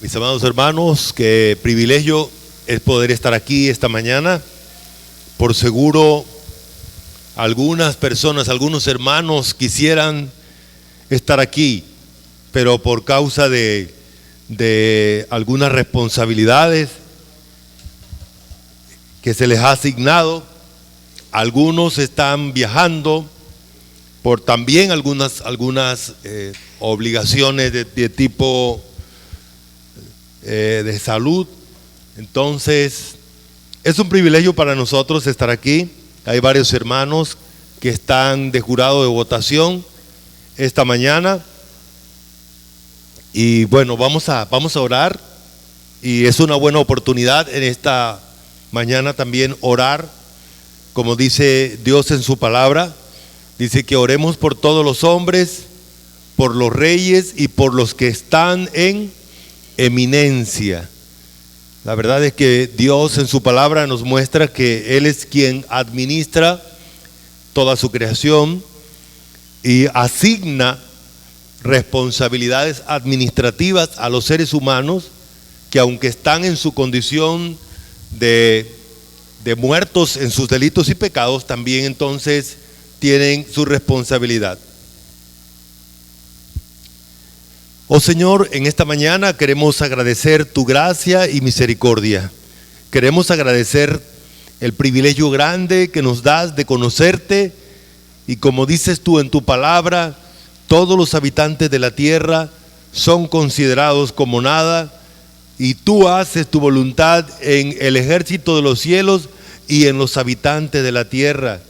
Mis amados hermanos, qué privilegio es poder estar aquí esta mañana. Por seguro, algunas personas, algunos hermanos quisieran estar aquí, pero por causa de algunas responsabilidades que se les ha asignado, algunos están viajando por también algunas obligaciones de tipo de salud. Entonces es un privilegio para nosotros estar aquí. Hay varios hermanos que están de jurado de votación esta mañana y bueno, vamos a orar, y es una buena oportunidad en esta mañana también orar, como dice Dios en su palabra. Dice que oremos por todos los hombres, por los reyes y por los que están en eminencia. La verdad es que Dios en su palabra nos muestra que Él es quien administra toda su creación y asigna responsabilidades administrativas a los seres humanos que, aunque están en su condición de muertos en sus delitos y pecados, también entonces tienen su responsabilidad. Oh Señor, en esta mañana queremos agradecer tu gracia y misericordia. Queremos agradecer el privilegio grande que nos das de conocerte, y como dices tú en tu palabra, todos los habitantes de la tierra son considerados como nada, y tú haces tu voluntad en el ejército de los cielos y en los habitantes de la tierra,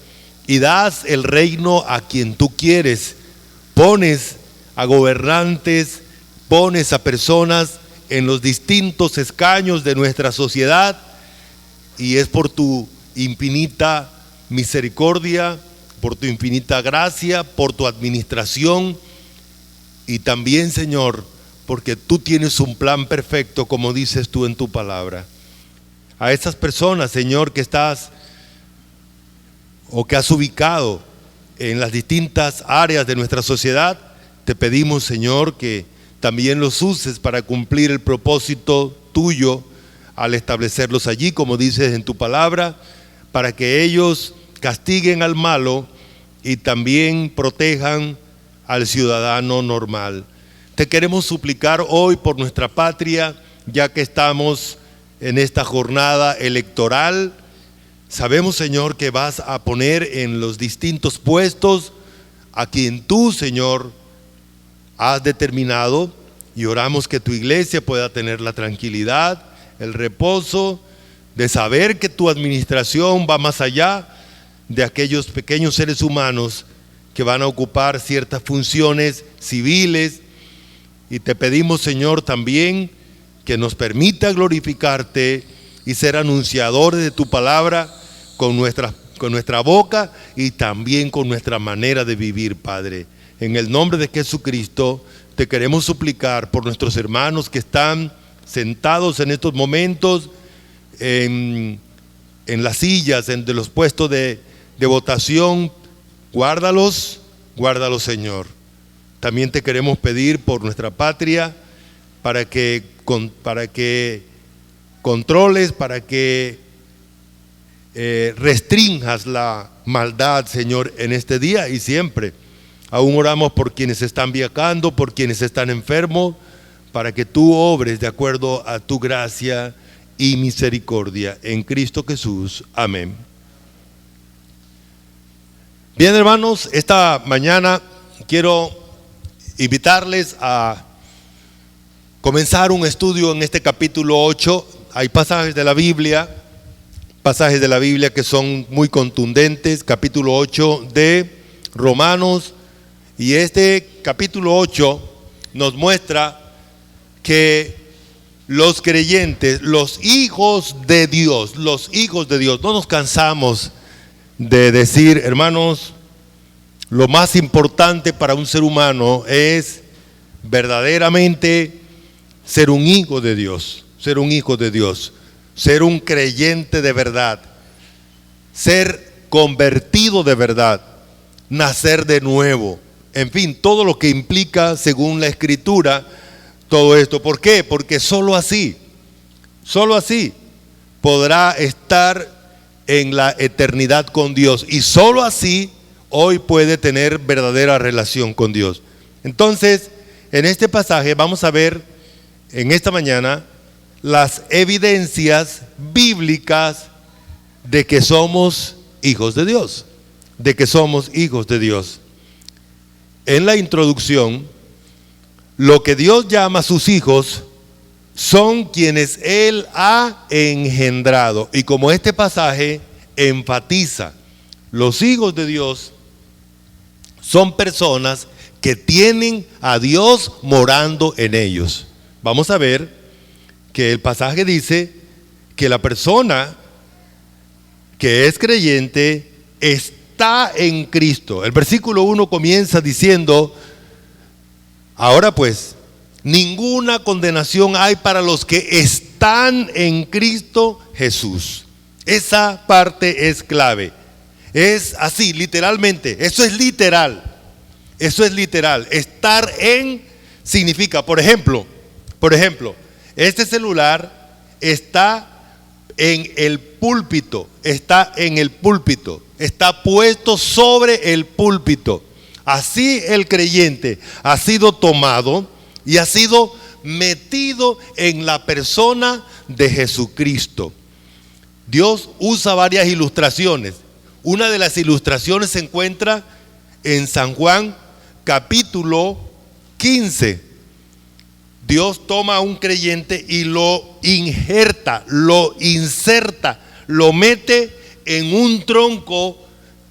y das el reino a quien tú quieres. Pones a gobernantes, pones a personas en los distintos escaños de nuestra sociedad, y es por tu infinita misericordia, por tu infinita gracia, por tu administración, y también, Señor, porque tú tienes un plan perfecto, como dices tú en tu palabra. A esas personas, Señor, que estás o que has ubicado en las distintas áreas de nuestra sociedad, te pedimos, Señor, que también los uses para cumplir el propósito tuyo al establecerlos allí, como dices en tu palabra, para que ellos castiguen al malo y también protejan al ciudadano normal. Te queremos suplicar hoy por nuestra patria, ya que estamos en esta jornada electoral. Sabemos, Señor, que vas a poner en los distintos puestos a quien tú, Señor, has determinado, y oramos que tu iglesia pueda tener la tranquilidad, el reposo de saber que tu administración va más allá de aquellos pequeños seres humanos que van a ocupar ciertas funciones civiles. Y te pedimos, Señor, también que nos permita glorificarte y ser anunciadores de tu palabra con nuestra boca y también con nuestra manera de vivir, Padre. En el nombre de Jesucristo te queremos suplicar por nuestros hermanos que están sentados en estos momentos en las sillas de los puestos de votación. Guárdalos, Señor. También te queremos pedir por nuestra patria para que controles, para que restrinjas la maldad, Señor, en este día y siempre. Aún oramos por quienes están viajando, por quienes están enfermos, para que tú obres de acuerdo a tu gracia y misericordia. En Cristo Jesús. Amén. Bien, hermanos, esta mañana quiero invitarles a comenzar un estudio en este capítulo 8. Hay pasajes de la Biblia que son muy contundentes. Capítulo 8 de Romanos. Y este capítulo 8 nos muestra que los creyentes, los hijos de Dios, no nos cansamos de decir, hermanos, lo más importante para un ser humano es verdaderamente ser un hijo de Dios, ser un creyente de verdad, ser convertido de verdad, nacer de nuevo. En fin, todo lo que implica, según la Escritura, todo esto. ¿Por qué? Porque solo así podrá estar en la eternidad con Dios. Y solo así hoy puede tener verdadera relación con Dios. Entonces, en este pasaje vamos a ver en esta mañana las evidencias bíblicas de que somos hijos de Dios. De que somos hijos de Dios. En la introducción, lo que Dios llama a sus hijos son quienes Él ha engendrado. Y como este pasaje enfatiza, los hijos de Dios son personas que tienen a Dios morando en ellos. Vamos a ver que el pasaje dice que la persona que es creyente está en Cristo. El versículo 1 comienza diciendo: ahora pues, ninguna condenación hay para los que están en Cristo Jesús. Esa parte es clave. Es así, literalmente. Eso es literal. Estar en significa, por ejemplo, este celular está en el púlpito, está puesto sobre el púlpito. Así el creyente ha sido tomado y ha sido metido en la persona de Jesucristo. Dios usa varias ilustraciones. Una de las ilustraciones se encuentra en San Juan capítulo 15. Dios toma a un creyente y lo injerta, lo inserta, lo mete en un tronco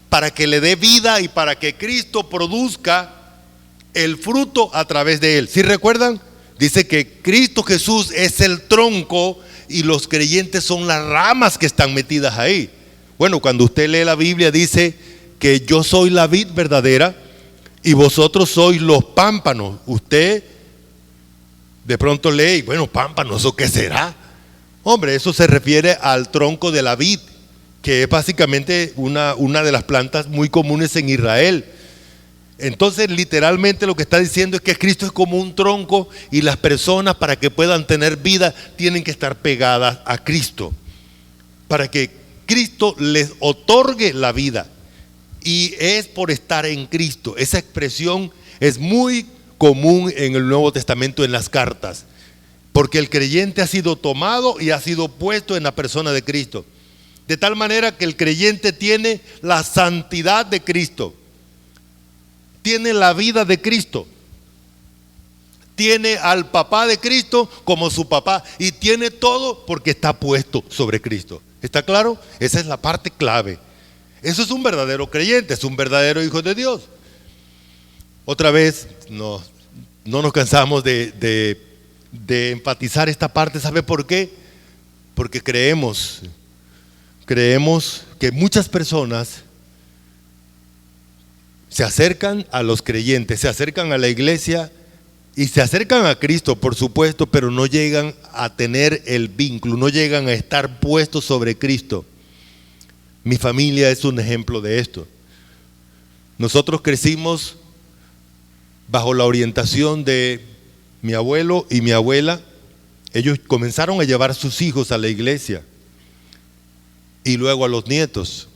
para que le dé vida y para que Cristo produzca el fruto a través de él. ¿Sí recuerdan? Dice que Cristo Jesús es el tronco y los creyentes son las ramas que están metidas ahí. Bueno, cuando usted lee la Biblia dice que yo soy la vid verdadera y vosotros sois los pámpanos. Usted de pronto lee, bueno, pámpanos, ¿o qué será? Hombre, eso se refiere al tronco de la vid, que es básicamente una de las plantas muy comunes en Israel. Entonces, literalmente lo que está diciendo es que Cristo es como un tronco y las personas, para que puedan tener vida, tienen que estar pegadas a Cristo, para que Cristo les otorgue la vida. Y es por estar en Cristo. Esa expresión es muy común en el Nuevo Testamento, en las cartas, porque el creyente ha sido tomado y ha sido puesto en la persona de Cristo, de tal manera que el creyente tiene la santidad de Cristo, tiene la vida de Cristo, tiene al papá de Cristo como su papá, y tiene todo porque está puesto sobre Cristo. ¿Está claro? Esa es la parte clave. Eso es un verdadero creyente, es un verdadero hijo de Dios. Otra vez, no nos cansamos de enfatizar esta parte. ¿Sabe por qué? Porque creemos que muchas personas se acercan a los creyentes, se acercan a la iglesia y se acercan a Cristo, por supuesto, pero no llegan a tener el vínculo, no llegan a estar puestos sobre Cristo. Mi familia es un ejemplo de esto. Nosotros crecimos bajo la orientación de mi abuelo y mi abuela. Ellos comenzaron a llevar a sus hijos a la iglesia y luego a los nietos.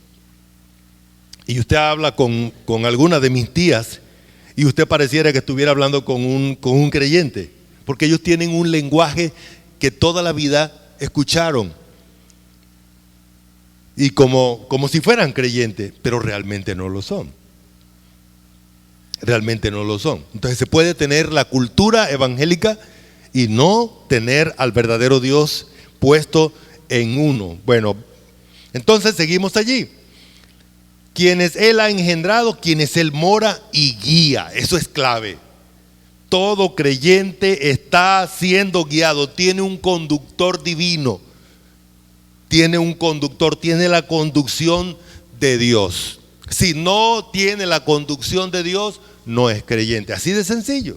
Y usted habla con alguna de mis tías y usted pareciera que estuviera hablando con un creyente, porque ellos tienen un lenguaje que toda la vida escucharon y como si fueran creyentes, pero realmente no lo son. Realmente no lo son. Entonces se puede tener la cultura evangélica y no tener al verdadero Dios puesto en uno. Bueno, entonces seguimos allí. Quienes Él ha engendrado, quienes Él mora y guía. Eso es clave. Todo creyente está siendo guiado, tiene un conductor divino, tiene un conductor, tiene la conducción de Dios. Si no tiene la conducción de Dios, no es creyente. Así de sencillo.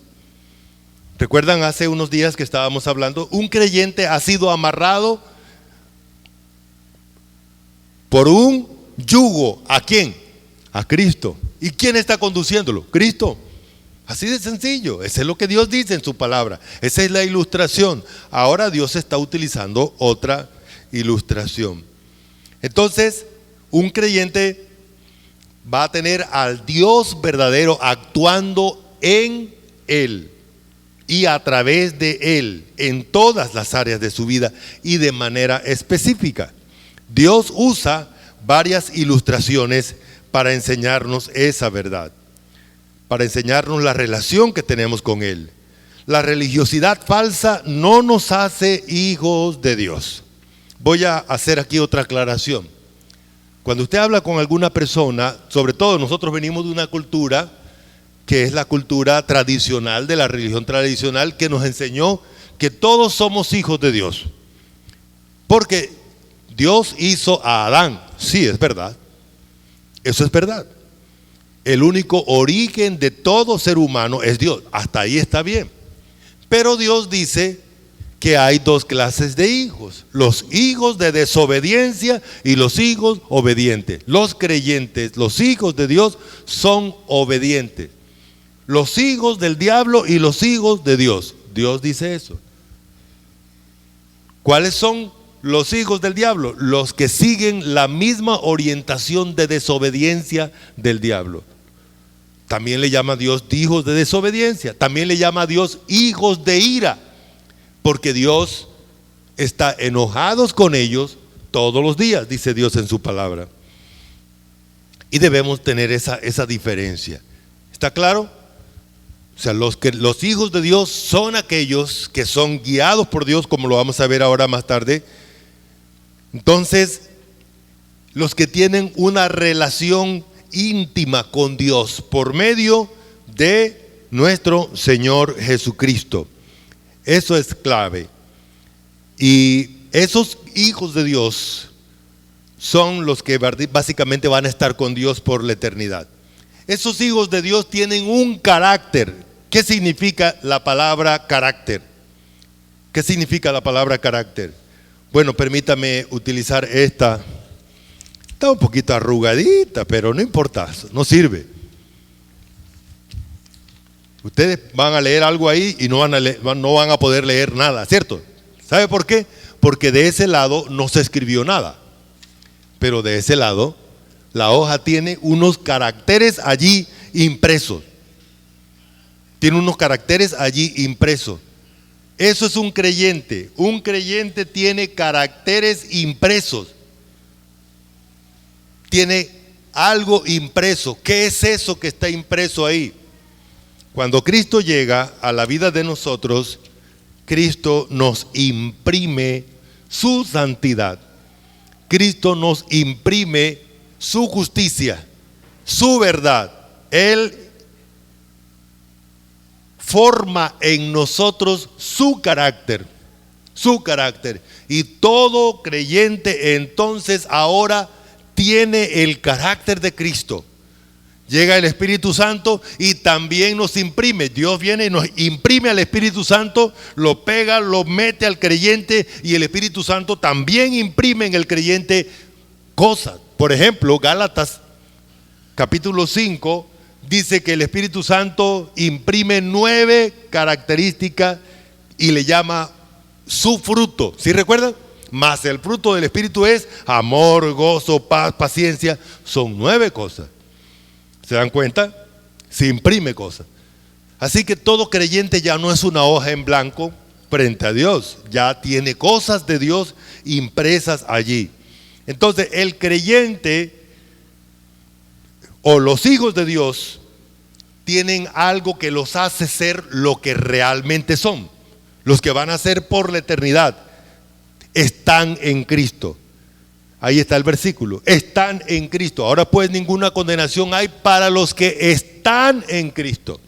¿Recuerdan hace unos días que estábamos hablando? Un creyente ha sido amarrado por un yugo. ¿A quién? A Cristo. ¿Y quién está conduciéndolo? Cristo. Así de sencillo. Eso es lo que Dios dice en su palabra. Esa es la ilustración. Ahora Dios está utilizando otra ilustración. Entonces, un creyente va a tener al Dios verdadero actuando en él y a través de él en todas las áreas de su vida y de manera específica. Dios usa varias ilustraciones para enseñarnos esa verdad, para enseñarnos la relación que tenemos con él. La religiosidad falsa no nos hace hijos de Dios. Voy a hacer aquí otra aclaración. Cuando usted habla con alguna persona, sobre todo nosotros venimos de una cultura que es la cultura tradicional, de la religión tradicional, que nos enseñó que todos somos hijos de Dios. Porque Dios hizo a Adán, sí, es verdad. Eso es verdad. El único origen de todo ser humano es Dios. Hasta ahí está bien. Pero Dios dice que hay dos clases de hijos: los hijos de desobediencia y los hijos obedientes. Los creyentes, los hijos de Dios, son obedientes. Los hijos del diablo y los hijos de Dios. Dios dice eso. ¿Cuáles son los hijos del diablo? Los que siguen la misma orientación de desobediencia del diablo. También le llama a Dios hijos de desobediencia. También le llama a Dios hijos de ira, porque Dios está enojado con ellos todos los días, dice Dios en su palabra. Y debemos tener esa diferencia. ¿Está claro? O sea, los hijos de Dios son aquellos que son guiados por Dios, como lo vamos a ver ahora más tarde. Entonces, los que tienen una relación íntima con Dios por medio de nuestro Señor Jesucristo. Eso es clave. Y esos hijos de Dios son los que básicamente van a estar con Dios por la eternidad. Esos hijos de Dios tienen un carácter. ¿Qué significa la palabra carácter? ¿Qué significa la palabra carácter? Bueno, permítame utilizar esta. Está un poquito arrugadita, pero no importa, no sirve. Ustedes van a leer algo ahí y no van a poder leer nada, ¿cierto? ¿Sabe por qué? Porque de ese lado no se escribió nada. Pero de ese lado, la hoja tiene unos caracteres allí impresos. Tiene unos caracteres allí impresos. Eso es un creyente. Un creyente tiene caracteres impresos. Tiene algo impreso. ¿Qué es eso que está impreso ahí? Cuando Cristo llega a la vida de nosotros, Cristo nos imprime su santidad. Cristo nos imprime su justicia, su verdad. Él forma en nosotros su carácter. Y todo creyente entonces ahora tiene el carácter de Cristo. Llega el Espíritu Santo y también nos imprime. Dios viene y nos imprime al Espíritu Santo, lo pega, lo mete al creyente, y el Espíritu Santo también imprime en el creyente cosas. Por ejemplo, Gálatas capítulo 5 dice que el Espíritu Santo imprime 9 características y le llama su fruto. ¿Sí recuerdan? Mas el fruto del Espíritu es amor, gozo, paz, paciencia. Son 9 cosas. ¿Se dan cuenta? Se imprime cosas. Así que todo creyente ya no es una hoja en blanco frente a Dios. Ya tiene cosas de Dios impresas allí. Entonces el creyente o los hijos de Dios tienen algo que los hace ser lo que realmente son. Los que van a ser por la eternidad están en Cristo. Ahí está el versículo. Están en Cristo. Ahora pues ninguna condenación hay para los que están en Cristo.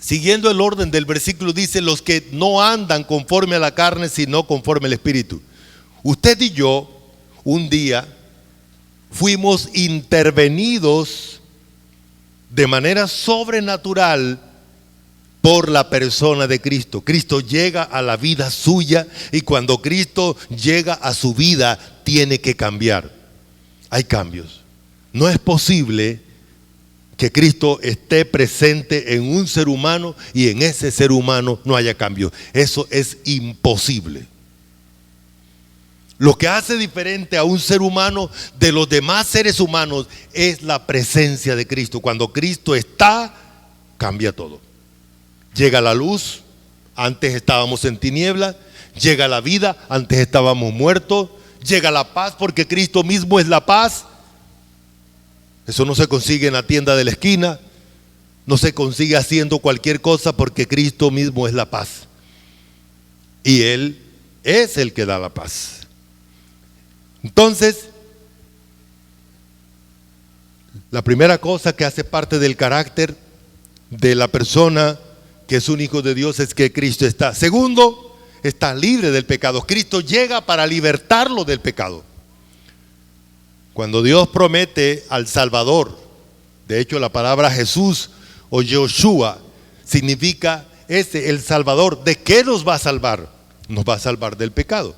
Siguiendo el orden del versículo dice: los que no andan conforme a la carne, sino conforme al Espíritu. Usted y yo un día fuimos intervenidos de manera sobrenatural por la persona de Cristo. Cristo llega a la vida suya, y cuando Cristo llega a su vida tiene que cambiar. Hay cambios. No es posible que Cristo esté presente en un ser humano y en ese ser humano no haya cambio. Eso es imposible. Lo que hace diferente a un ser humano de los demás seres humanos es la presencia de Cristo. Cuando Cristo está, cambia todo. Llega la luz, antes estábamos en tinieblas. Llega la vida, antes estábamos muertos. Llega la paz, porque Cristo mismo es la paz. Eso no se consigue en la tienda de la esquina. No se consigue haciendo cualquier cosa, porque Cristo mismo es la paz. Y Él es el que da la paz. Entonces, la primera cosa que hace parte del carácter de la persona que es un hijo de Dios es que Cristo está. Segundo, está libre del pecado. Cristo llega para libertarlo del pecado. Cuando Dios promete al Salvador, de hecho la palabra Jesús o Yoshua significa el Salvador. ¿De qué nos va a salvar? Nos va a salvar del pecado.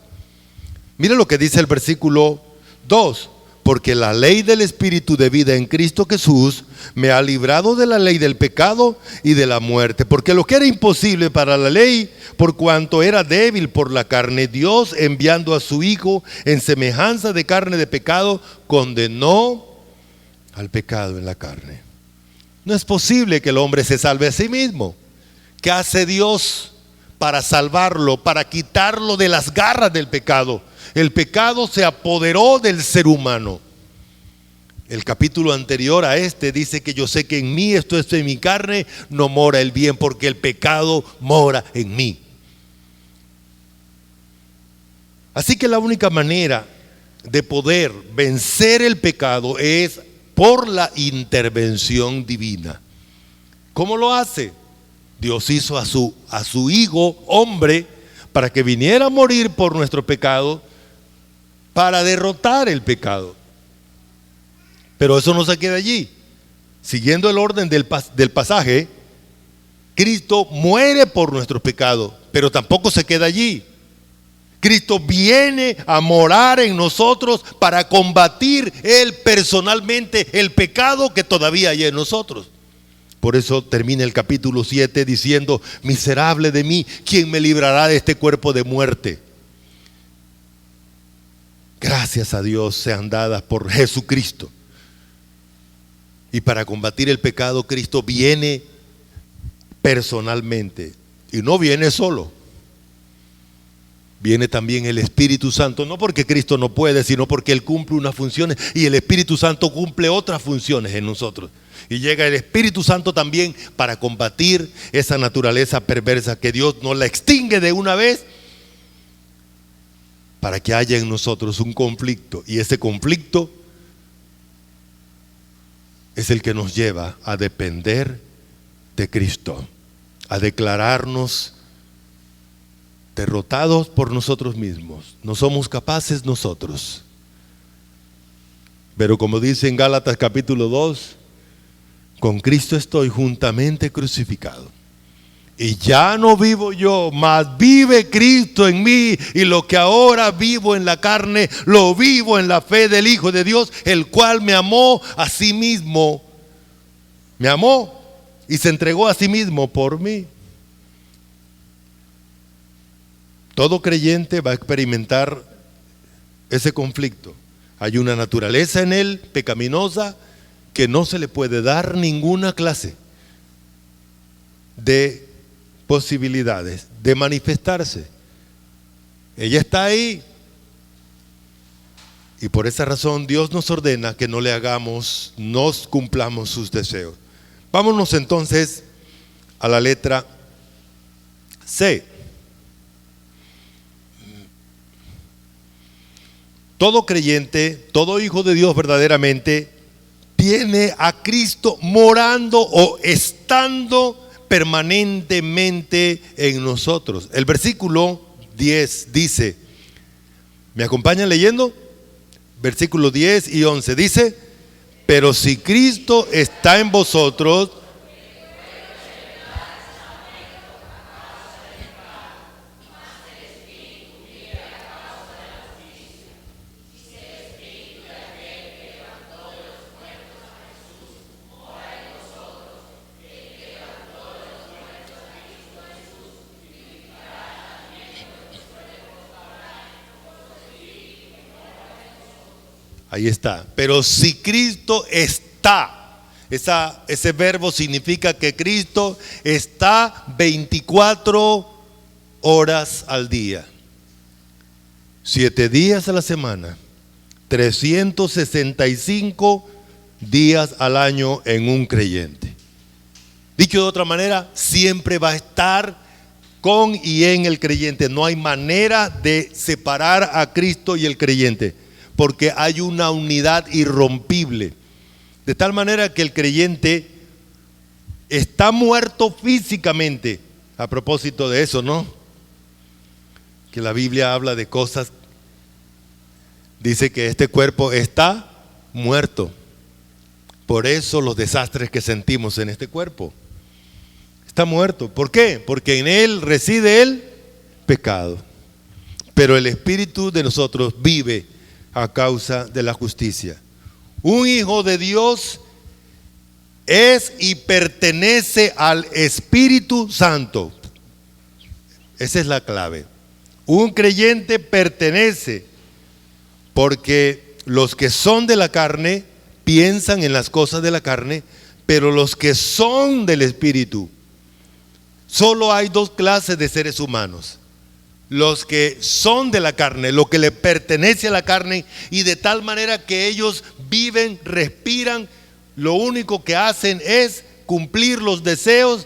Mire lo que dice el versículo 2. Porque la ley del Espíritu de vida en Cristo Jesús me ha librado de la ley del pecado y de la muerte. Porque lo que era imposible para la ley, por cuanto era débil por la carne, Dios, enviando a su Hijo en semejanza de carne de pecado, condenó al pecado en la carne. No es posible que el hombre se salve a sí mismo. ¿Qué hace Dios para salvarlo, para quitarlo de las garras del pecado? El pecado se apoderó del ser humano. El capítulo anterior a este dice que yo sé que en mí, esto es en mi carne, no mora el bien, porque el pecado mora en mí. Así que la única manera de poder vencer el pecado es por la intervención divina. ¿Cómo lo hace? Dios hizo a su Hijo hombre para que viniera a morir por nuestro pecado, para derrotar el pecado. Pero eso no se queda allí. Siguiendo el orden del pasaje, Cristo muere por nuestros pecados, pero tampoco se queda allí. Cristo viene a morar en nosotros para combatir Él personalmente el pecado que todavía hay en nosotros. Por eso termina el capítulo 7 diciendo: miserable de mí, ¿quién me librará de este cuerpo de muerte? Gracias a Dios sean dadas por Jesucristo. Y para combatir el pecado, Cristo viene personalmente. Y no viene solo. Viene también el Espíritu Santo. No porque Cristo no puede, sino porque Él cumple unas funciones. Y el Espíritu Santo cumple otras funciones en nosotros. Y llega el Espíritu Santo también para combatir esa naturaleza perversa, que Dios no la extingue de una vez, para que haya en nosotros un conflicto. Y ese conflicto es el que nos lleva a depender de Cristo, a declararnos derrotados por nosotros mismos. No somos capaces nosotros. Pero como dice en Gálatas capítulo 2, con Cristo estoy juntamente crucificado. Y ya no vivo yo, mas vive Cristo en mí. Y lo que ahora vivo en la carne, lo vivo en la fe del Hijo de Dios, el cual me amó a sí mismo. Me amó y se entregó a sí mismo por mí. Todo creyente va a experimentar ese conflicto. Hay una naturaleza en él pecaminosa que no se le puede dar ninguna clase de posibilidades de manifestarse. Ella está ahí. Y por esa razón Dios nos ordena que no le hagamos, nos cumplamos sus deseos. Vámonos entonces a la letra C. Todo creyente, todo hijo de Dios verdaderamente tiene a Cristo morando o estando permanentemente en nosotros. El versículo 10 dice, ¿me acompañan leyendo? Versículos 10 y 11 dice: pero si Cristo está en vosotros, Ahí está. Pero si Cristo está, ese verbo significa que Cristo está 24 horas al día, 7 días a la semana, 365 días al año en un creyente. Dicho de otra manera, siempre va a estar con y en el creyente. No hay manera de separar a Cristo y el creyente, porque hay una unidad irrompible. De tal manera que el creyente está muerto físicamente. A propósito de eso, ¿no? Que la Biblia habla de cosas. Dice que este cuerpo está muerto. Por eso los desastres que sentimos en este cuerpo. Está muerto. ¿Por qué? Porque en él reside el pecado. Pero el Espíritu de nosotros vive a causa de la justicia. Un hijo de Dios es y pertenece al Espíritu Santo. Esa es la clave. Un creyente pertenece, porque los que son de la carne piensan en las cosas de la carne, pero los que son del Espíritu, solo hay dos clases de seres humanos: los que son de la carne, lo que le pertenece a la carne, y de tal manera que ellos viven, respiran, lo único que hacen es cumplir los deseos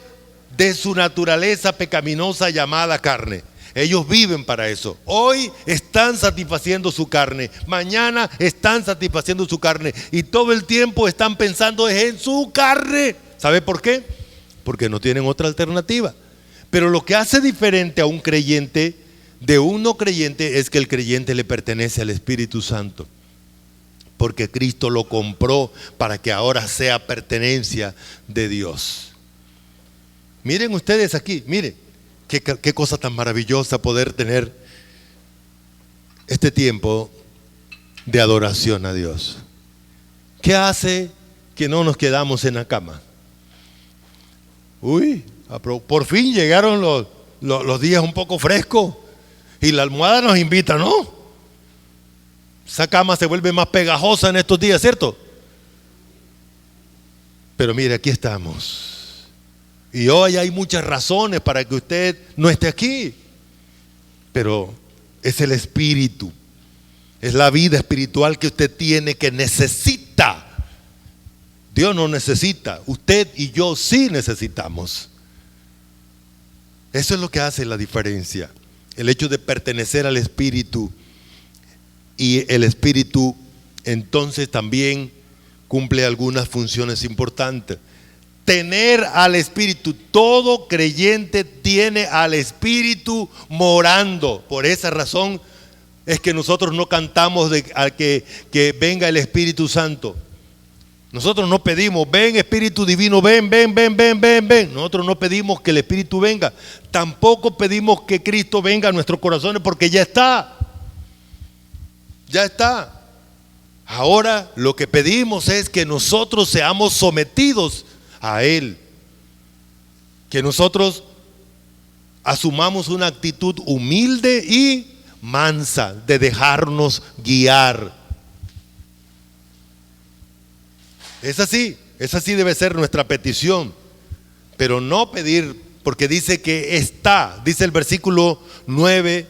de su naturaleza pecaminosa llamada carne. Ellos viven para eso. Hoy están satisfaciendo su carne, mañana están satisfaciendo su carne, y todo el tiempo están pensando en su carne. ¿Sabe por qué? Porque no tienen otra alternativa. Pero lo que hace diferente a un creyente de un no creyente es que el creyente le pertenece al Espíritu Santo, porque Cristo lo compró para que ahora sea pertenencia de Dios. Miren ustedes aquí, miren. Qué cosa tan maravillosa poder tener este tiempo de adoración a Dios. ¿Qué hace que no nos quedamos en la cama? Por fin llegaron los días un poco frescos y la almohada nos invita, ¿no? Esa cama se vuelve más pegajosa en estos días, ¿cierto? Pero mire, aquí estamos. Y hoy hay muchas razones para que usted no esté aquí, pero es el Espíritu, es la vida espiritual que usted tiene, que necesita. Dios no necesita, usted y yo sí necesitamos. Eso es lo que hace la diferencia, el hecho de pertenecer al Espíritu. Y el Espíritu entonces también cumple algunas funciones importantes. Tener al Espíritu, todo creyente tiene al Espíritu morando. Por esa razón es que nosotros no cantamos a que venga el Espíritu Santo. Nosotros no pedimos, ven Espíritu Divino, ven. Nosotros no pedimos que el Espíritu venga. Tampoco pedimos que Cristo venga a nuestros corazones, porque ya está. Ya está. Ahora lo que pedimos es que nosotros seamos sometidos a Él, que nosotros asumamos una actitud humilde y mansa de dejarnos guiar. Es así debe ser nuestra petición, pero no pedir, porque dice que está, dice el versículo 9,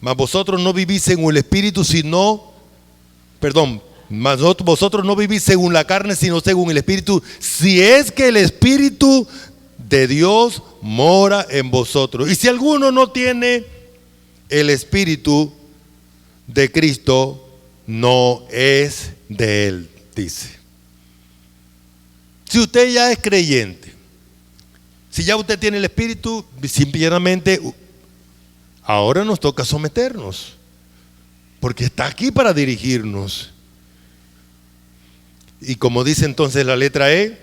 mas vosotros no vivís según el Espíritu, mas vosotros no vivís según la carne, sino según el Espíritu, si es que el Espíritu de Dios mora en vosotros. Y si alguno no tiene el Espíritu de Cristo, no es de Él, dice. Si usted ya es creyente, si ya usted tiene el Espíritu, simplemente ahora nos toca someternos, porque está aquí para dirigirnos. Y como dice entonces la letra E,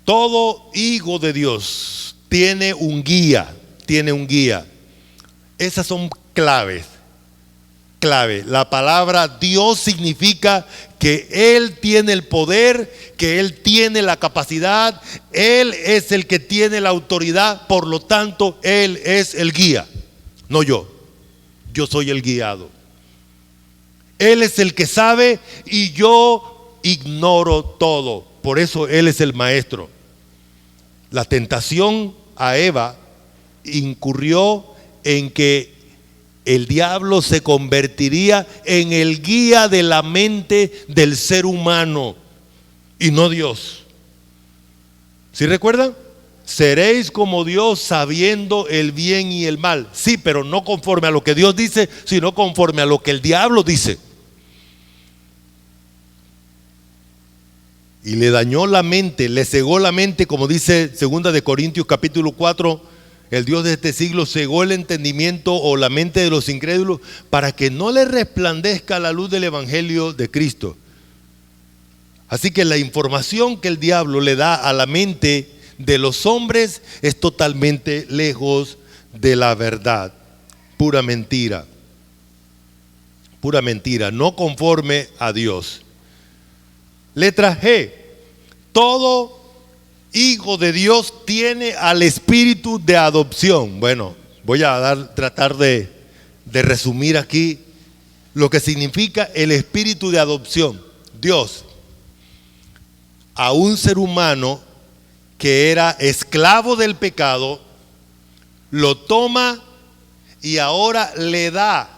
todo hijo de Dios tiene un guía. Esas son claves. La palabra Dios significa que Él tiene el poder, que Él tiene la capacidad, Él es el que tiene la autoridad, por lo tanto Él es el guía, no yo. Yo soy el guiado. Él es el que sabe y yo ignoro todo. Por eso Él es el maestro. La tentación a Eva incurrió en que el diablo se convertiría en el guía de la mente del ser humano y no Dios. ¿Sí recuerdan? Seréis como Dios sabiendo el bien y el mal. Sí, pero no conforme a lo que Dios dice, sino conforme a lo que el diablo dice. Y le dañó la mente, le cegó la mente, como dice 2 de Corintios capítulo 4. El Dios de este siglo cegó el entendimiento o la mente de los incrédulos para que no les resplandezca la luz del evangelio de Cristo. Así que la información que el diablo le da a la mente de los hombres es totalmente lejos de la verdad. Pura mentira, no conforme a Dios. Letra G. Todo hijo de Dios tiene al espíritu de adopción. Bueno, voy a tratar de resumir aquí lo que significa el espíritu de adopción. Dios, a un ser humano que era esclavo del pecado, lo toma y ahora le da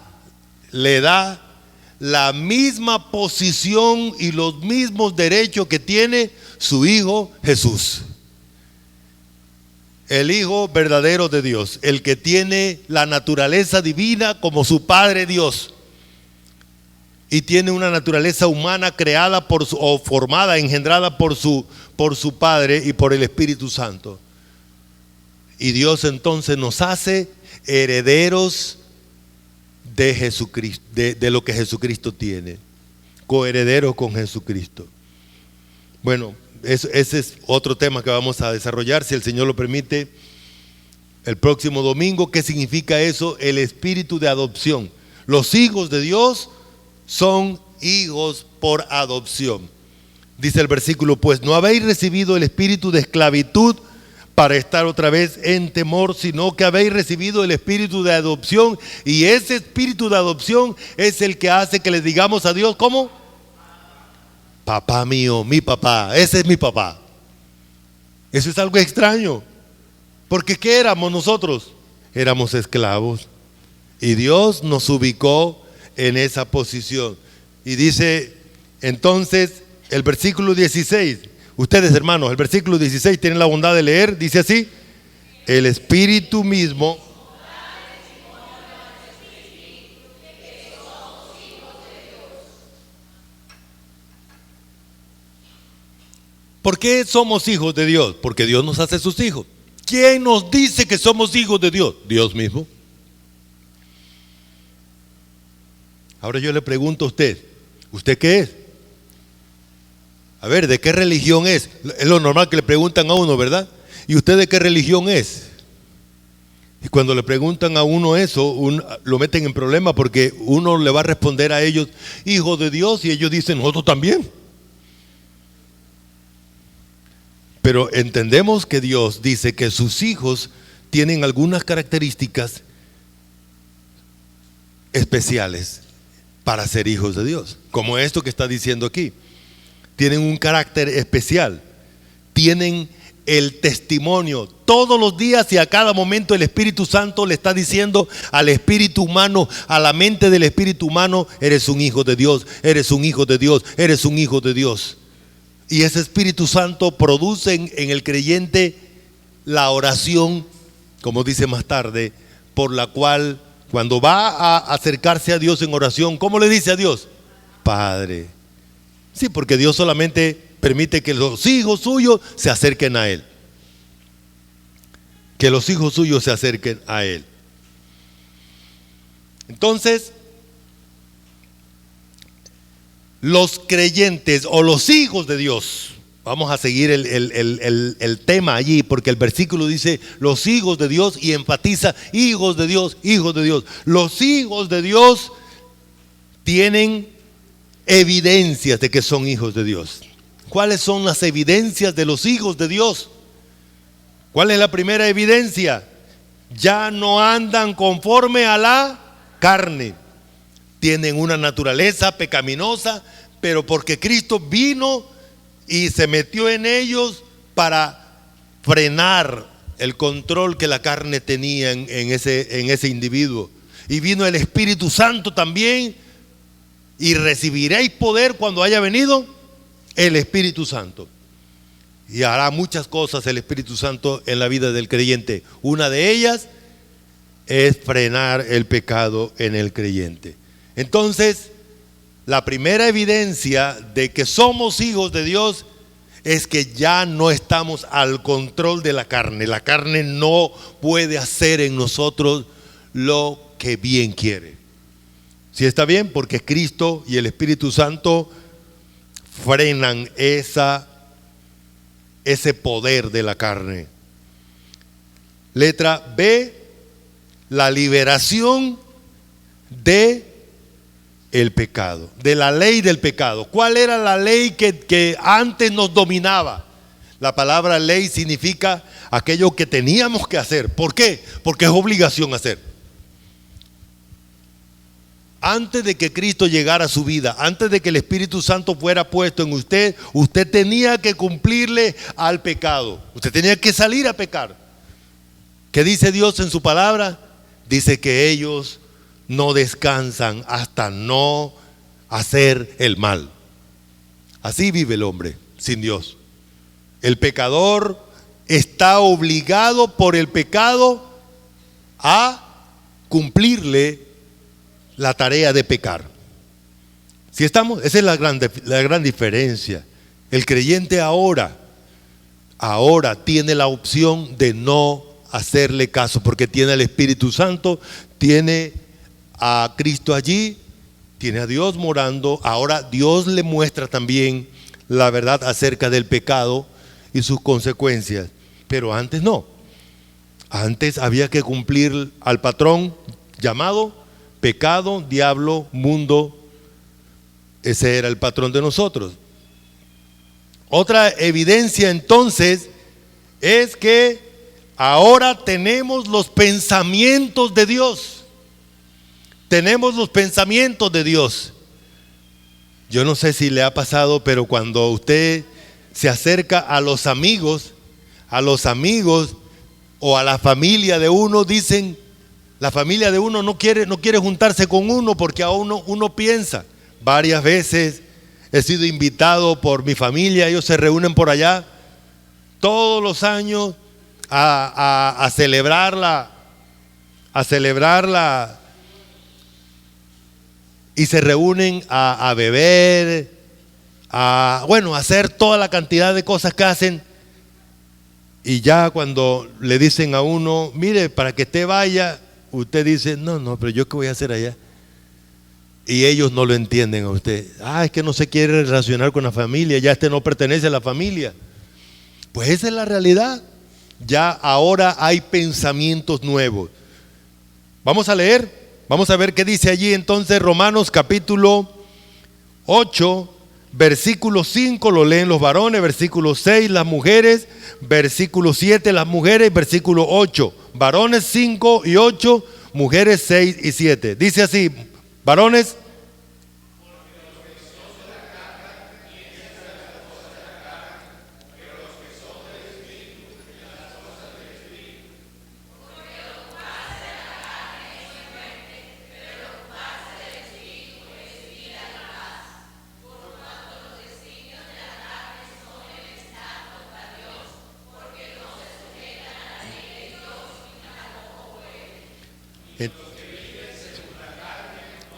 la misma posición y los mismos derechos que tiene su Hijo Jesús. El Hijo verdadero de Dios, el que tiene la naturaleza divina como su Padre Dios. Y tiene una naturaleza humana creada o formada, engendrada por su Padre y por el Espíritu Santo. Y Dios entonces nos hace herederos de Jesucristo, de lo que Jesucristo tiene, coherederos con Jesucristo. Bueno, ese es otro tema que vamos a desarrollar, si el Señor lo permite, el próximo domingo. ¿Qué significa eso? El espíritu de adopción. Los hijos de Dios son hijos por adopción. Dice el versículo: pues no habéis recibido el espíritu de esclavitud para estar otra vez en temor, sino que habéis recibido el espíritu de adopción, y ese espíritu de adopción es el que hace que le digamos a Dios, ¿cómo? Papá mío, mi papá, ese es mi papá. Eso es algo extraño, porque ¿qué éramos nosotros? Éramos esclavos, y Dios nos ubicó en esa posición. Y dice entonces el versículo 16, ustedes hermanos, el versículo 16 tienen la bondad de leer, dice así: el Espíritu mismo ¿Por qué somos hijos de Dios? Porque Dios nos hace sus hijos. ¿Quién nos dice que somos hijos de Dios? Dios mismo. Ahora yo le pregunto a usted, ¿usted qué es? A ver, ¿de qué religión es? Es lo normal que le preguntan a uno, ¿verdad? ¿Y usted de qué religión es? Y cuando le preguntan a uno eso, lo meten en problema, porque uno le va a responder a ellos, hijo de Dios, y ellos dicen, nosotros también. Pero entendemos que Dios dice que sus hijos tienen algunas características especiales para ser hijos de Dios, como esto que está diciendo aquí. Tienen un carácter especial, tienen el testimonio. Todos los días y a cada momento el Espíritu Santo le está diciendo al espíritu humano, a la mente del espíritu humano: eres un hijo de Dios, eres un hijo de Dios, eres un hijo de Dios. Y ese Espíritu Santo produce en el creyente la oración, como dice más tarde, por la cual cuando va a acercarse a Dios en oración, ¿cómo le dice a Dios? Padre. Sí, porque Dios solamente permite que los hijos suyos se acerquen a Él. Que los hijos suyos se acerquen a Él. Entonces, los creyentes o los hijos de Dios, vamos a seguir el tema allí, porque el versículo dice los hijos de Dios y enfatiza hijos de Dios, hijos de Dios. Los hijos de Dios tienen evidencias de que son hijos de Dios. ¿Cuáles son las evidencias de los hijos de Dios? ¿Cuál es la primera evidencia? Ya no andan conforme a la carne. tienen una naturaleza pecaminosa, pero porque Cristo vino y se metió en ellos para frenar el control que la carne tenía en ese individuo. Y vino el Espíritu Santo también, y recibiréis poder cuando haya venido el Espíritu Santo. Y hará muchas cosas el Espíritu Santo en la vida del creyente. Una de ellas es frenar el pecado en el creyente. Entonces, la primera evidencia de que somos hijos de Dios es que ya no estamos al control de la carne. La carne no puede hacer en nosotros lo que bien quiere. ¿Sí está bien? Porque Cristo y el Espíritu Santo frenan ese poder de la carne. Letra B, la liberación de el pecado, de la ley del pecado. ¿Cuál era la ley que antes nos dominaba? La palabra ley significa aquello que teníamos que hacer. ¿Por qué? Porque es obligación hacer. Antes de que Cristo llegara a su vida, antes de que el Espíritu Santo fuera puesto en usted, usted tenía que cumplirle al pecado. Usted tenía que salir a pecar. ¿Qué dice Dios en su palabra? Dice que ellos no descansan hasta no hacer el mal. Así vive el hombre sin Dios. El pecador está obligado por el pecado a cumplirle la tarea de pecar. ¿Sí estamos? Esa es la gran diferencia. El creyente ahora tiene la opción de no hacerle caso, porque tiene el Espíritu Santo, tiene a Cristo allí, tiene a Dios morando. Ahora Dios le muestra también la verdad acerca del pecado y sus consecuencias. Pero antes no. Antes había que cumplir al patrón llamado pecado, diablo, mundo. Ese era el patrón de nosotros. Otra evidencia entonces es que ahora tenemos los pensamientos de Dios. Tenemos los pensamientos de Dios. Yo no sé si le ha pasado, pero cuando usted se acerca a los amigos o a la familia de uno, dicen, la familia de uno no quiere juntarse con uno porque a uno piensa. Varias veces he sido invitado por mi familia, ellos se reúnen por allá todos los años a celebrarla, y se reúnen a beber, a hacer toda la cantidad de cosas que hacen. Y ya cuando le dicen a uno, mire, para que usted vaya, usted dice, no, pero yo qué voy a hacer allá. Y ellos no lo entienden a usted. Es que no se quiere relacionar con la familia, ya no pertenece a la familia. Pues esa es la realidad. Ya ahora hay pensamientos nuevos. Vamos a leer, vamos a ver qué dice allí entonces Romanos capítulo 8, versículo 5, lo leen los varones, versículo 6 las mujeres, versículo 7 las mujeres, versículo 8, varones 5 y 8, mujeres 6 y 7. Dice así, varones: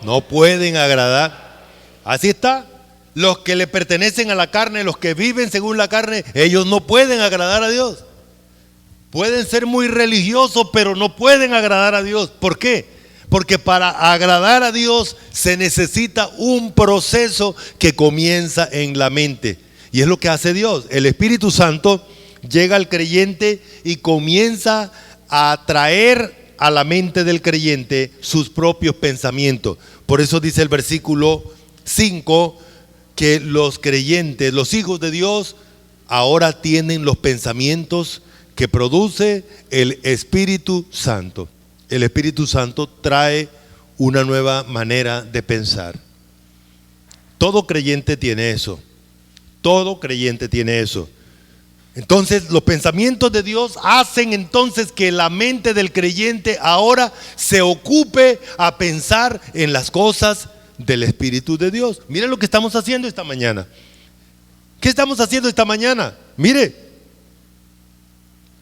no pueden agradar. Así está. Los que le pertenecen a la carne, los que viven según la carne, ellos no pueden agradar a Dios. Pueden ser muy religiosos, pero no pueden agradar a Dios. ¿Por qué? Porque para agradar a Dios se necesita un proceso que comienza en la mente. Y es lo que hace Dios. El Espíritu Santo llega al creyente y comienza a traer a la mente del creyente sus propios pensamientos. Por eso dice el versículo 5 que los creyentes, los hijos de Dios, ahora tienen los pensamientos que produce el Espíritu Santo. El Espíritu Santo trae una nueva manera de pensar. Todo creyente tiene eso. Todo creyente tiene eso. Entonces, los pensamientos de Dios hacen entonces que la mente del creyente ahora se ocupe a pensar en las cosas del Espíritu de Dios. Miren lo que estamos haciendo esta mañana. ¿Qué estamos haciendo esta mañana? Mire,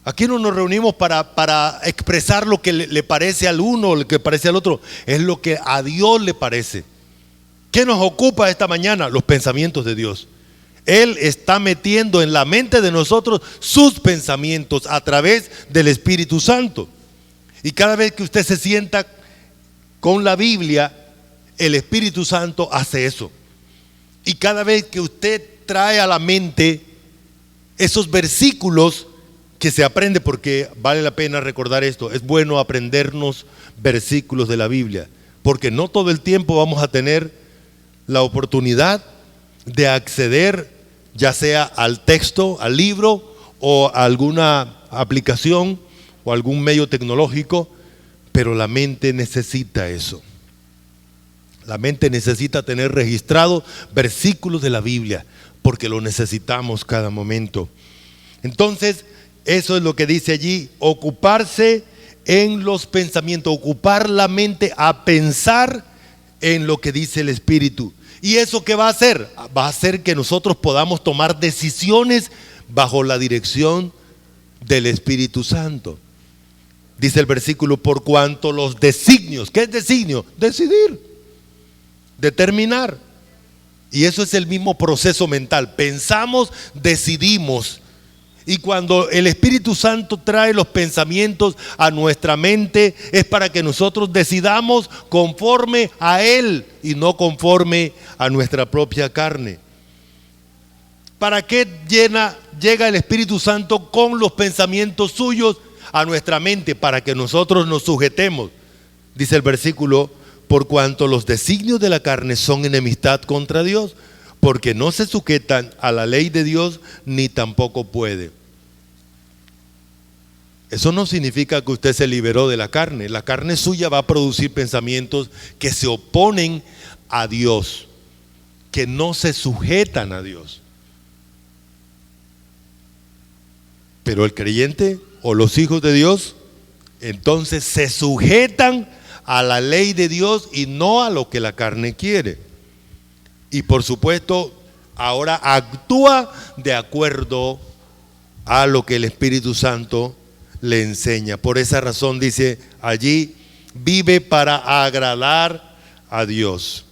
aquí no nos reunimos para expresar lo que le parece al uno o lo que parece al otro. Es lo que a Dios le parece. ¿Qué nos ocupa esta mañana? Los pensamientos de Dios. Él está metiendo en la mente de nosotros sus pensamientos a través del Espíritu Santo. Y cada vez que usted se sienta con la Biblia, el Espíritu Santo hace eso. Y cada vez que usted trae a la mente esos versículos que se aprende, porque vale la pena recordar esto, es bueno aprendernos versículos de la Biblia, porque no todo el tiempo vamos a tener la oportunidad de acceder ya sea al texto, al libro o a alguna aplicación o algún medio tecnológico, pero la mente necesita eso. La mente necesita tener registrados versículos de la Biblia, porque lo necesitamos cada momento. Entonces, eso es lo que dice allí, ocuparse en los pensamientos, ocupar la mente a pensar en lo que dice el Espíritu. ¿Y eso qué va a hacer? Va a hacer que nosotros podamos tomar decisiones bajo la dirección del Espíritu Santo. Dice el versículo, por cuanto los designios, ¿qué es designio? Decidir, determinar. Y eso es el mismo proceso mental. Pensamos, decidimos. Y cuando el Espíritu Santo trae los pensamientos a nuestra mente, es para que nosotros decidamos conforme a Él y no conforme a nuestra propia carne. ¿Para qué llega el Espíritu Santo con los pensamientos suyos a nuestra mente? Para que nosotros nos sujetemos. Dice el versículo, por cuanto los designios de la carne son enemistad contra Dios, porque no se sujetan a la ley de Dios, ni tampoco puede. Eso no significa que usted se liberó de la carne. La carne suya va a producir pensamientos que se oponen a Dios, que no se sujetan a Dios. Pero el creyente o los hijos de Dios, entonces se sujetan a la ley de Dios y no a lo que la carne quiere. Y por supuesto, ahora actúa de acuerdo a lo que el Espíritu Santo le enseña. Por esa razón dice allí, vive para agradar a Dios.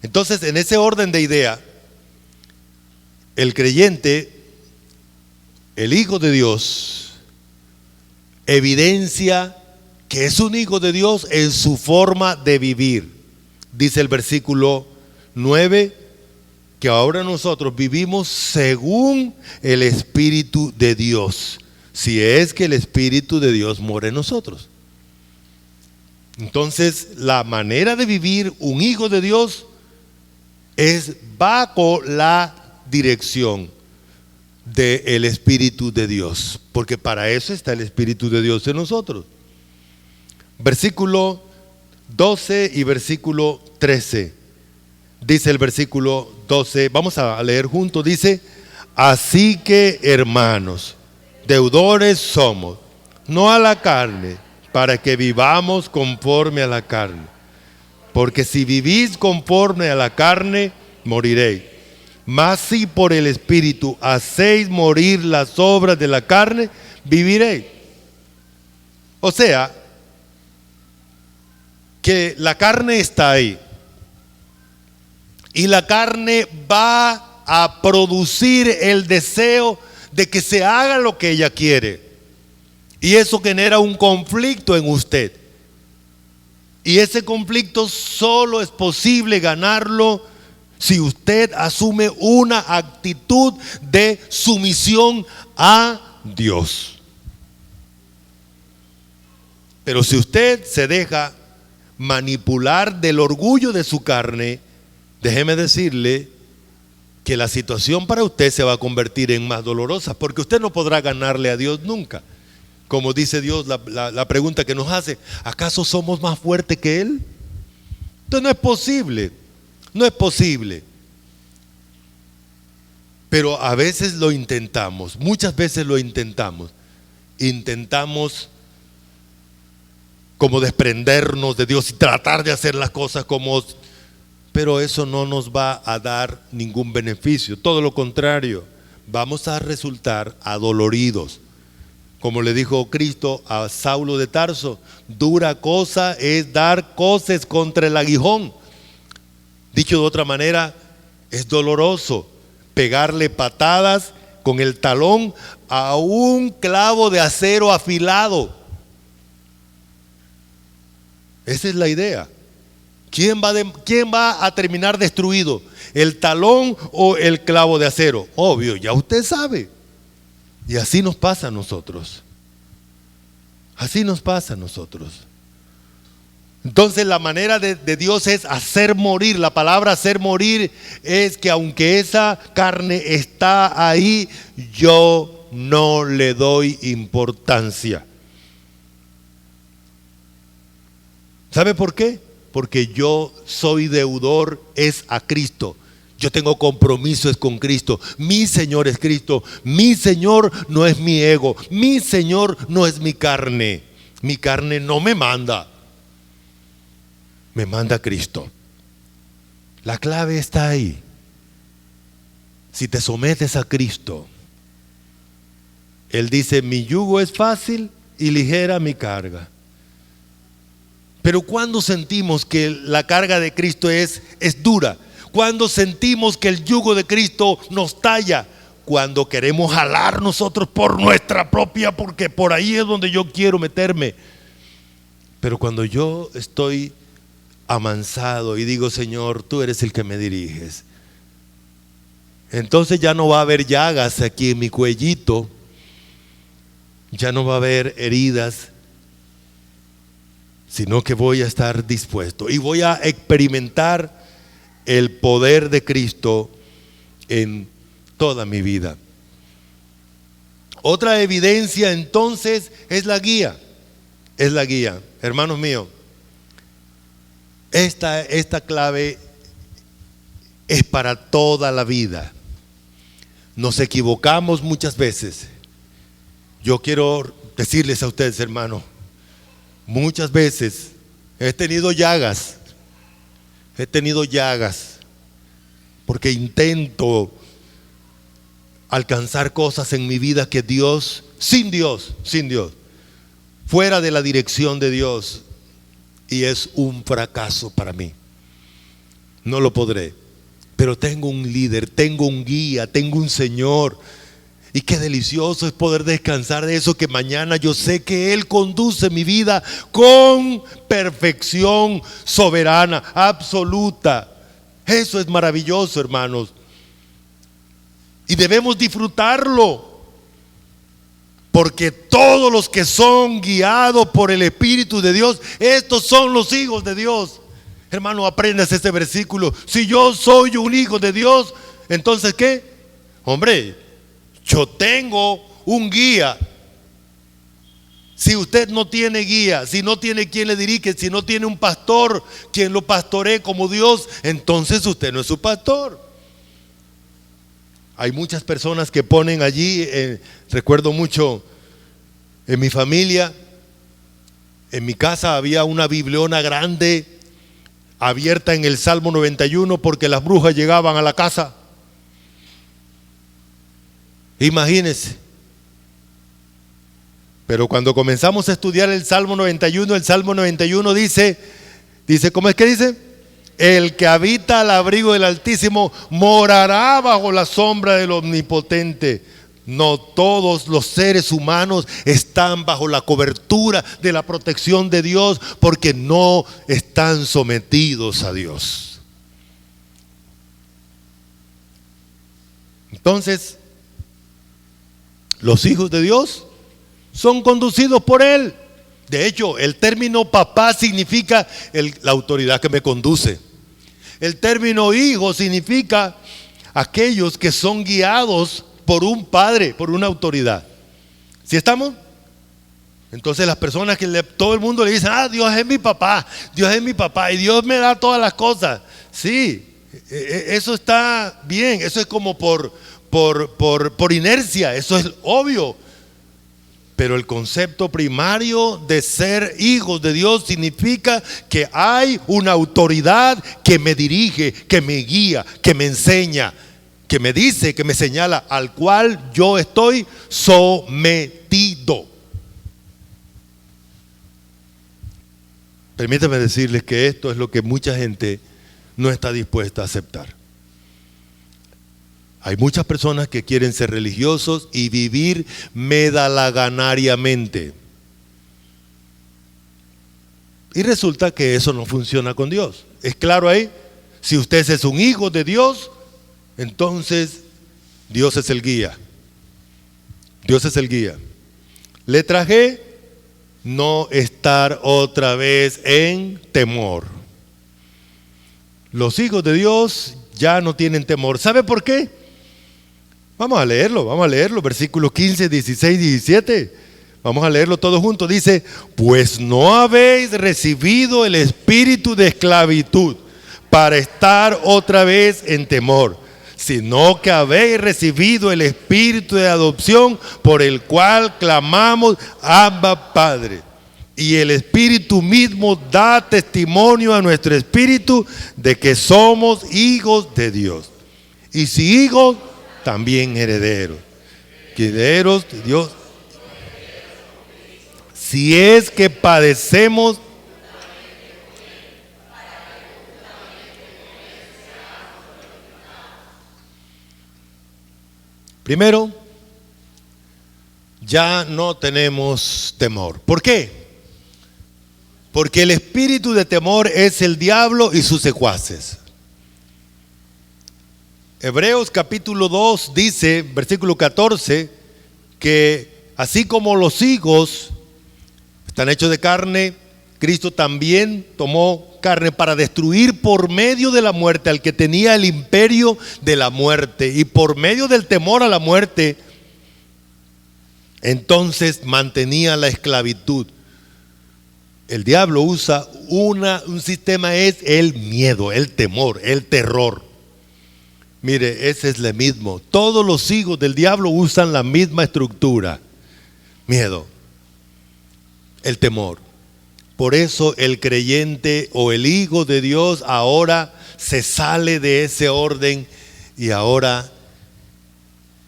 Entonces, en ese orden de idea, el creyente, el hijo de Dios, evidencia que es un hijo de Dios en su forma de vivir. Dice el versículo 9, que ahora nosotros vivimos según el Espíritu de Dios, si es que el Espíritu de Dios mora en nosotros. Entonces, la manera de vivir un hijo de Dios es bajo la dirección del Espíritu de Dios, porque para eso está el Espíritu de Dios en nosotros. Versículo 12 y versículo 13. Dice el versículo 12, vamos a leer juntos, dice, así que hermanos, deudores somos, no a la carne, para que vivamos conforme a la carne. Porque si vivís conforme a la carne, moriréis. Mas si por el Espíritu hacéis morir las obras de la carne, viviréis. O sea, que la carne está ahí. Y la carne va a producir el deseo de que se haga lo que ella quiere. Y eso genera un conflicto en usted. Y ese conflicto solo es posible ganarlo si usted asume una actitud de sumisión a Dios. Pero si usted se deja manipular del orgullo de su carne, déjeme decirle que la situación para usted se va a convertir en más dolorosa, porque usted no podrá ganarle a Dios nunca. Como dice Dios, la pregunta que nos hace: ¿acaso somos más fuertes que Él? Entonces no es posible, no es posible. Pero a veces lo intentamos, muchas veces lo intentamos. Intentamos como desprendernos de Dios y tratar de hacer las cosas como... Pero eso no nos va a dar ningún beneficio. Todo lo contrario, vamos a resultar adoloridos. Como le dijo Cristo a Saulo de Tarso: dura cosa es dar coces contra el aguijón. Dicho de otra manera, es doloroso pegarle patadas con el talón a un clavo de acero afilado. Esa es la idea. ¿Quién va a terminar destruido? ¿El talón o el clavo de acero? Obvio, ya usted sabe. Y así nos pasa a nosotros. Así nos pasa a nosotros. Entonces la manera de Dios es hacer morir. La palabra hacer morir es que aunque esa carne está ahí, yo no le doy importancia. ¿Sabe por qué? Porque yo soy deudor es a Cristo. Yo tengo compromisos con Cristo. Mi Señor es Cristo. Mi Señor no es mi ego. Mi Señor no es mi carne. Mi carne no me manda. Me manda Cristo. La clave está ahí. Si te sometes a Cristo, Él dice: mi yugo es fácil y ligera mi carga. Pero cuando sentimos que la carga de Cristo es dura, cuando sentimos que el yugo de Cristo nos talla, cuando queremos jalar nosotros por nuestra propia, porque por ahí es donde yo quiero meterme. Pero cuando yo estoy amansado y digo: Señor, tú eres el que me diriges, entonces ya no va a haber llagas aquí en mi cuellito, ya no va a haber heridas, sino que voy a estar dispuesto y voy a experimentar el poder de Cristo en toda mi vida. Otra evidencia entonces es la guía. Es la guía. Hermanos míos, esta clave es para toda la vida. Nos equivocamos muchas veces. Yo quiero decirles a ustedes, hermanos, muchas veces he tenido llagas, porque intento alcanzar cosas en mi vida que Dios, sin Dios, fuera de la dirección de Dios, y es un fracaso para mí. No lo podré, pero tengo un líder, tengo un guía, tengo un Señor. Y qué delicioso es poder descansar de eso, que mañana yo sé que Él conduce mi vida con perfección soberana, absoluta. Eso es maravilloso, hermanos. Y debemos disfrutarlo, porque todos los que son guiados por el Espíritu de Dios, estos son los hijos de Dios. Hermano, aprendas este versículo. Si yo soy un hijo de Dios, entonces ¿qué? Hombre, yo tengo un guía. Si usted no tiene guía, si no tiene quien le dirige, si no tiene un pastor quien lo pastoree como Dios, entonces usted no es su pastor. Hay muchas personas que ponen allí, recuerdo mucho en mi familia, en mi casa había una bibliona grande abierta en el Salmo 91 porque las brujas llegaban a la casa. Imagínense. Pero cuando comenzamos a estudiar el Salmo 91 dice, ¿cómo es que dice? El que habita al abrigo del Altísimo morará bajo la sombra del Omnipotente. No todos los seres humanos están bajo la cobertura de la protección de Dios, porque no están sometidos a Dios. Entonces, los hijos de Dios son conducidos por Él. De hecho, el término papá significa la autoridad que me conduce. El término hijo significa aquellos que son guiados por un padre, por una autoridad. ¿Sí estamos? Entonces las personas todo el mundo le dicen, Dios es mi papá, Dios es mi papá y Dios me da todas las cosas. Sí, eso está bien, eso es como por inercia, eso es obvio. Pero el concepto primario de ser hijos de Dios significa que hay una autoridad que me dirige, que me guía, que me enseña, que me dice, que me señala, al cual yo estoy sometido. Permítanme decirles que esto es lo que mucha gente no está dispuesta a aceptar. Hay muchas personas que quieren ser religiosos y vivir medalaganariamente. Y resulta que eso no funciona con Dios. ¿Es claro ahí? Si usted es un hijo de Dios, entonces Dios es el guía. Dios es el guía. Letra G, no estar otra vez en temor. Los hijos de Dios ya no tienen temor. ¿Sabe por qué? Vamos a leerlo, versículos 15, 16, 17. Vamos a leerlo todos juntos. Dice, pues no habéis recibido el espíritu de esclavitud para estar otra vez en temor, sino que habéis recibido el espíritu de adopción por el cual clamamos, Abba, Padre. Y el Espíritu mismo da testimonio a nuestro espíritu de que somos hijos de Dios. Y si hijos, también herederos. Herederos de Dios. Si es que padecemos, primero, ya no tenemos temor. ¿Por qué? Porque el espíritu de temor es el diablo y sus secuaces. Hebreos capítulo 2 dice, versículo 14, que así como los hijos están hechos de carne, Cristo también tomó carne para destruir por medio de la muerte al que tenía el imperio de la muerte, y por medio del temor a la muerte, entonces mantenía la esclavitud. El diablo usa un sistema, es el miedo, el temor, el terror. Mire, ese es lo mismo. Todos los hijos del diablo usan la misma estructura. Miedo, el temor. Por eso el creyente o el hijo de Dios ahora se sale de ese orden y ahora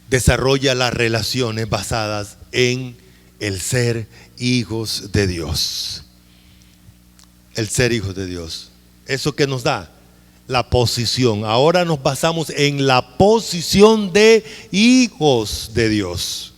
desarrolla las relaciones basadas en el ser hijos de Dios. El ser hijos de Dios. ¿Eso qué nos da? La posición. Ahora nos basamos en la posición de hijos de Dios.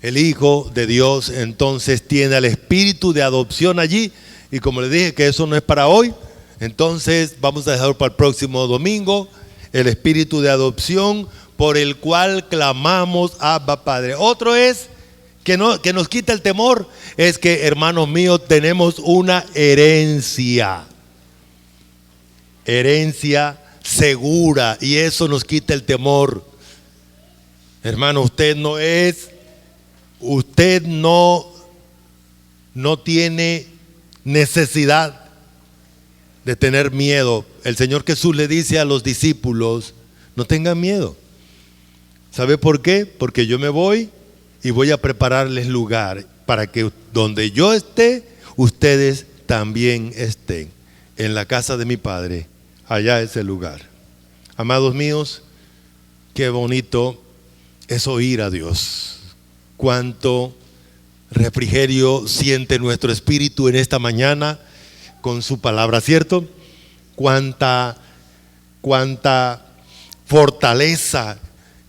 El hijo de Dios entonces tiene el espíritu de adopción allí, y como le dije que eso no es para hoy, entonces vamos a dejarlo para el próximo domingo. El espíritu de adopción por el cual clamamos, Abba, Padre. Otro es que nos quita el temor, es que, hermanos míos, tenemos una herencia segura, y eso nos quita el temor. Hermano, usted no tiene necesidad de tener miedo. El Señor Jesús le dice a los discípulos, no tengan miedo. ¿Sabe por qué? Porque yo me voy y voy a prepararles lugar para que donde yo esté, ustedes también estén. En la casa de mi Padre, allá es el lugar. Amados míos, qué bonito es oír a Dios. Cuánto refrigerio siente nuestro espíritu en esta mañana con su palabra, ¿cierto? Cuánta fortaleza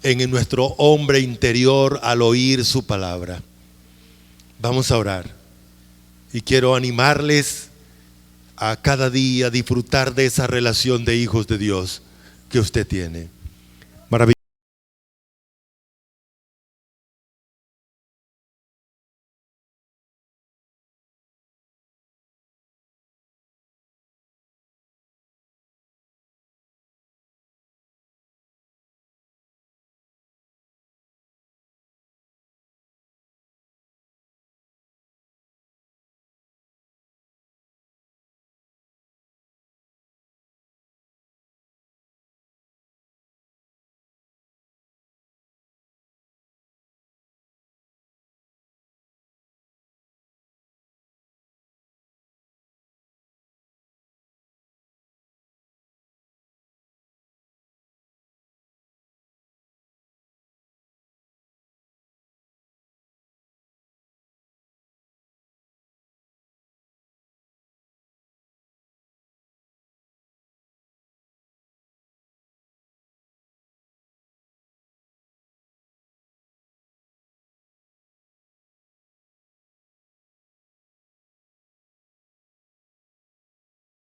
en nuestro hombre interior al oír su palabra. Vamos a orar. Y quiero animarles a cada día disfrutar de esa relación de hijos de Dios que usted tiene.